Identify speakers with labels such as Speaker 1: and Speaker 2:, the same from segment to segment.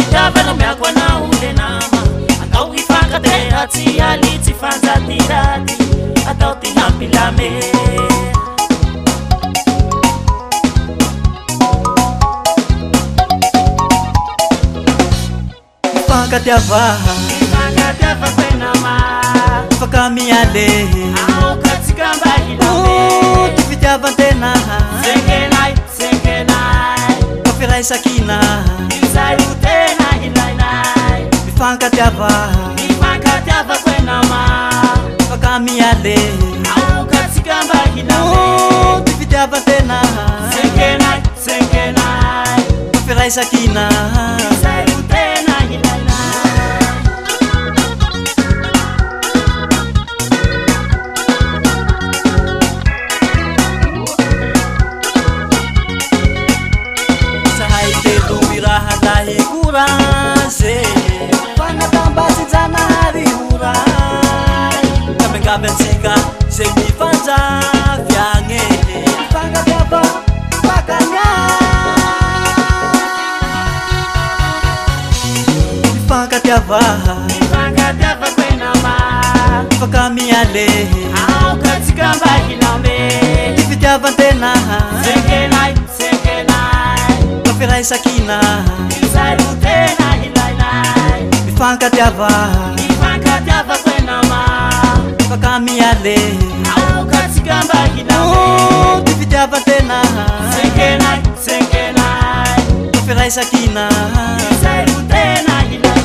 Speaker 1: fitiavana miako anao le nama atao hifankateratsy alitsy fanjatiraty atao ty hampilame
Speaker 2: Ifankatiava
Speaker 1: koe nama
Speaker 2: Fakamiale
Speaker 1: aoka tsika mba hilame
Speaker 2: Ty fitiavan-tena
Speaker 1: sengenay
Speaker 2: Kafiraisakina
Speaker 1: izay ho tena hilainay
Speaker 2: Ifankatiava
Speaker 1: koe nama
Speaker 2: Fakamiale
Speaker 1: aoka tsika mba hilame
Speaker 2: Ty fitiavan-tena
Speaker 1: sengenay
Speaker 2: Kafiraisakina
Speaker 1: izay ho tena hilainay
Speaker 2: Kurase Panatambasi janahari hurai Kamengabensika Semi fanja Vyange Pangatiaba Pakanya Pangatiaba
Speaker 1: kwe nama
Speaker 2: Pakamiale
Speaker 1: aoka tsika mba hilame
Speaker 2: Tifitiavantena
Speaker 1: sengenay
Speaker 2: Kafiraisakina
Speaker 1: izay ho tena hilainay
Speaker 2: Ifankatiava
Speaker 1: kwe nama
Speaker 2: Pakamiale
Speaker 1: aoka tsika mba hilame
Speaker 2: Tifitiavantena
Speaker 1: sengenay
Speaker 2: Kafiraisakina
Speaker 1: izay ho tena hilainay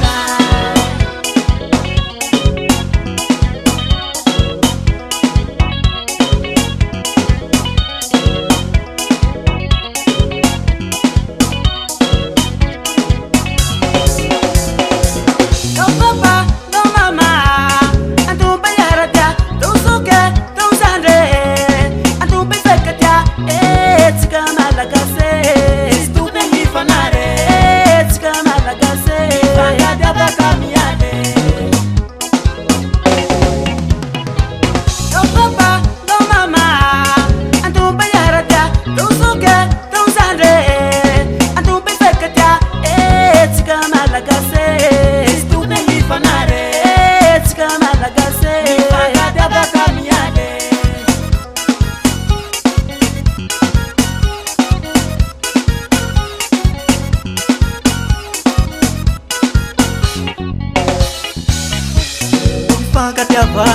Speaker 2: Ifankatiava